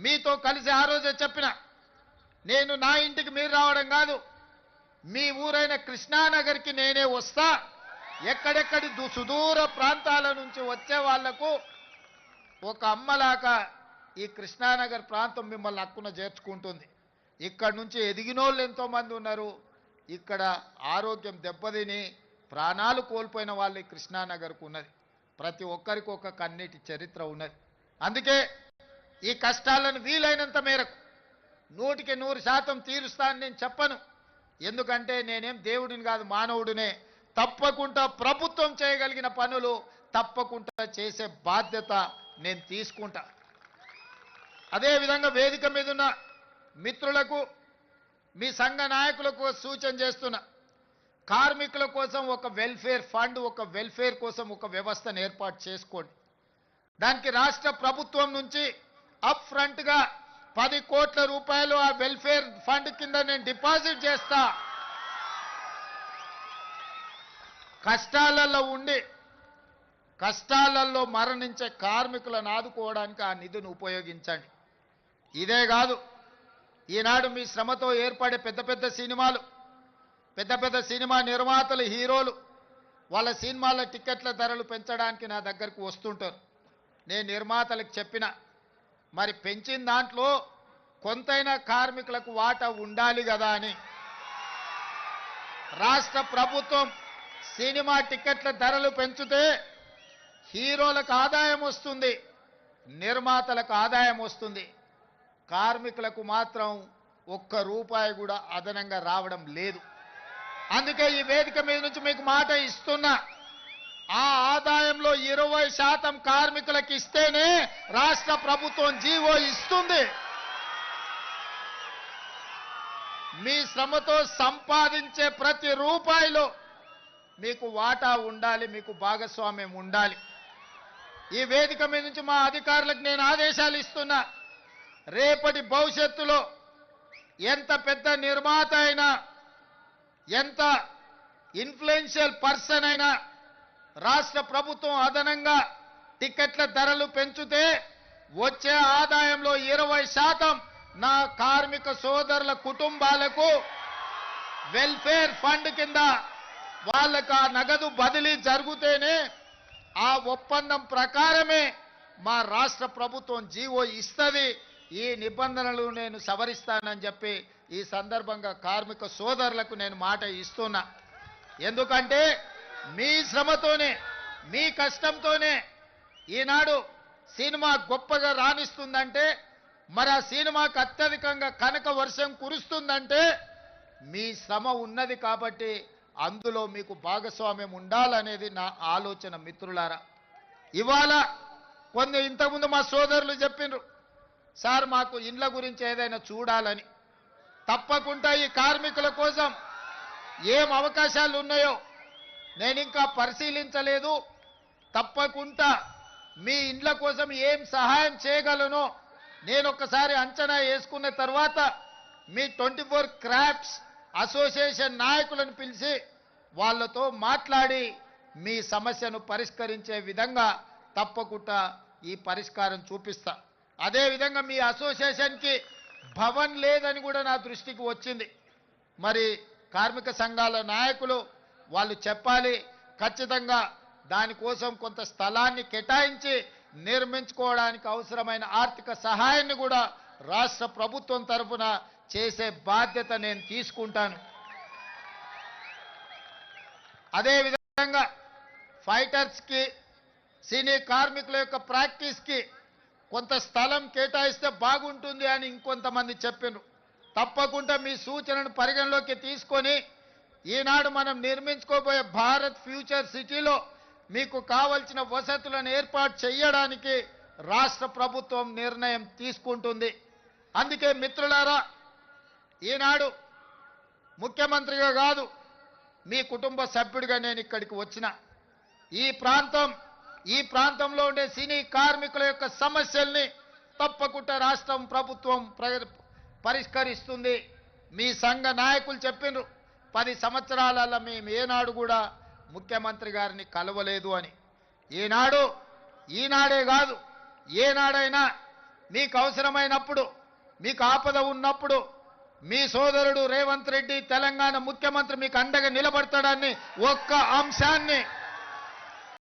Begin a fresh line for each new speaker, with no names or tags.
మీతో కలిసి ఆ రోజే చెప్పిన, నేను నా ఇంటికి మీరు రావడం కాదు, మీ ఊరైన కృష్ణానగర్కి నేనే వస్తా. ఎక్కడెక్కడి సుదూర ప్రాంతాల నుంచి వచ్చే వాళ్లకు ఒక అమ్మలాగా ఈ కృష్ణానగర్ ప్రాంతం మిమ్మల్ని హక్కున చేర్చుకుంటుంది. ఇక్కడ నుంచి ఎదిగినోళ్ళు ఎంతోమంది ఉన్నారు. ఇక్కడ ఆరోగ్యం దెబ్బతిని ప్రాణాలు కోల్పోయిన వాళ్ళు ఈ కృష్ణానగర్కు ఉన్నది. ప్రతి ఒక్కరికి ఒక కన్నీటి చరిత్ర ఉన్నది. అందుకే ఈ కష్టాలను వీలైనంత మేరకు 100% తీరుస్తా అని నేను చెప్పను. ఎందుకంటే నేనేం దేవుడిని కాదు, మానవుడినే. తప్పకుండా ప్రభుత్వం చేయగలిగిన పనులు తప్పకుండా చేసే బాధ్యత నేను తీసుకుంటా. అదేవిధంగా వేదిక మీద ఉన్న మిత్రులకు, మీ సంఘ నాయకులకు సూచన చేస్తున్నా, కార్మికుల కోసం ఒక వెల్ఫేర్ ఫండ్, ఒక వెల్ఫేర్ కోసం ఒక వ్యవస్థను ఏర్పాటు చేసుకోండి. దానికి రాష్ట్ర ప్రభుత్వం నుంచి అప్ ఫ్రంట్గా 10 కోట్ల రూపాయలు ఆ వెల్ఫేర్ ఫండ్ కింద నేను డిపాజిట్ చేస్తా. కష్టాలలో ఉండి కష్టాలలో మరణించే కార్మికులను ఆదుకోవడానికి ఆ నిధిని ఉపయోగించండి. ఇదే కాదు, ఈనాడు మీ శ్రమతో ఏర్పడే పెద్ద పెద్ద సినిమాలు, పెద్ద పెద్ద సినిమా నిర్మాతలు, హీరోలు వాళ్ళ సినిమాల టికెట్ల ధరలు పెంచడానికి నా దగ్గరకు వస్తుంటారు. నేను నిర్మాతలకు చెప్పిన, మరి పెంచిన దాంట్లో కొంతైనా కార్మికులకు వాటా ఉండాలి కదా అని. రాష్ట్ర ప్రభుత్వం సినిమా టికెట్ల ధరలు పెంచితే హీరోలకు ఆదాయం వస్తుంది, నిర్మాతలకు ఆదాయం వస్తుంది, కార్మికులకు మాత్రం ఒక్క రూపాయి కూడా అదనంగా రావడం లేదు. అందుకే ఈ వేదిక మీద నుంచి మీకు మాట ఇస్తున్నా, ఆ ఆదాయంలో 20% కార్మికులకు ఇస్తేనే రాష్ట్ర ప్రభుత్వం జీవో ఇస్తుంది. మీ శ్రమతో సంపాదించే ప్రతి రూపాయిలో మీకు వాటా ఉండాలి, మీకు భాగస్వామ్యం ఉండాలి. ఈ వేదిక మీద నుంచి మా అధికారులకు నేను ఆదేశాలు ఇస్తున్నా, రేపటి భవిష్యత్తులో ఎంత పెద్ద నిర్మాత అయినా, ఎంత ఇన్ఫ్లుయెన్షియల్ పర్సన్ అయినా రాష్ట్ర ప్రభుత్వం అదనంగా టికెట్ల ధరలు పెంచితే వచ్చే ఆదాయంలో 20% నా కార్మిక సోదరుల కుటుంబాలకు వెల్ఫేర్ ఫండ్ కింద వాళ్ళకు ఆ నగదు బదిలీ జరిగితేనే ఆ ఒప్పందం ప్రకారమే మా రాష్ట్ర ప్రభుత్వం జీవో ఇస్తుంది. ఈ నిబంధనలు నేను సవరిస్తానని చెప్పి ఈ సందర్భంగా కార్మిక సోదరులకు నేను మాట ఇస్తున్నా. ఎందుకంటే మీ శ్రమతోనే, మీ కష్టంతోనే ఈనాడు సినిమా గొప్పగా రాణిస్తుందంటే, మరి ఆ సినిమాకు అత్యధికంగా కనక వర్షం కురుస్తుందంటే మీ శ్రమ ఉన్నది కాబట్టి అందులో మీకు భాగస్వామ్యం ఉండాలనేది నా ఆలోచన. మిత్రులారా, ఇవాళ ఇంతకుముందు మా సోదరులు చెప్పిండ్రు, సార్ మాకు ఇండ్ల గురించి ఏదైనా చూడాలని. తప్పకుండా ఈ కార్మికుల కోసం ఏం అవకాశాలు ఉన్నాయో నేను ఇంకా పరిశీలించలేదు. తప్పకుండా మీ ఇండ్ల కోసం ఏం సహాయం చేయగలనో నేను ఒకసారి అంచనా వేసుకున్న తర్వాత మీ 24 క్రాఫ్ట్స్ అసోసియేషన్ నాయకులను పిలిచి వాళ్ళతో మాట్లాడి మీ సమస్యను పరిష్కరించే విధంగా తప్పకుండా ఈ పరిష్కారం చూపిస్తా. అదేవిధంగా మీ అసోసియేషన్కి భవన్ లేదని కూడా నా దృష్టికి వచ్చింది. మరి కార్మిక సంఘాల నాయకులు వాళ్ళు చెప్పాలి, ఖచ్చితంగా దానికోసం కొంత స్థలాన్ని కేటాయించి నిర్మించుకోవడానికి అవసరమైన ఆర్థిక సహాయాన్ని కూడా రాష్ట్ర ప్రభుత్వం తరఫున చేసే బాధ్యత నేను తీసుకుంటాను. అదేవిధంగా ఫైటర్స్కి, సినీ కార్మికుల యొక్క ప్రాక్టీస్కి కొంత స్థలం కేటాయిస్తే బాగుంటుంది అని ఇంకొంతమంది చెప్పారు. తప్పకుండా మీ సూచనను పరిగణలోకి తీసుకొని ఈనాడు మనం నిర్మించుకోబోయే భారత్ ఫ్యూచర్ సిటీలో మీకు కావలసిన వసతులను ఏర్పాటు చేయడానికి రాష్ట్ర ప్రభుత్వం నిర్ణయం తీసుకుంటుంది. అందుకే మిత్రులారా, ఈనాడు ముఖ్యమంత్రిగా కాదు, మీ కుటుంబ సభ్యుడిగా నేను ఇక్కడికి వచ్చిన. ఈ ప్రాంతంలో ఉండే సినీ కార్మికుల యొక్క సమస్యల్ని తప్పకుండా రాష్ట్రం ప్రభుత్వం పరిష్కరిస్తుంది. మీ సంఘ నాయకులు చెప్పినారు 10 సంవత్సరాలలో మేము ఏనాడు కూడా ముఖ్యమంత్రి గారిని కలవలేదు అని. ఈనాడే కాదు, ఏనాడైనా మీకు అవసరమైనప్పుడు, మీకు ఆపద ఉన్నప్పుడు మీ సోదరుడు రేవంత్ రెడ్డి తెలంగాణ ముఖ్యమంత్రి మీకు అండగా నిలబడతాడని ఒక్క అంశాన్ని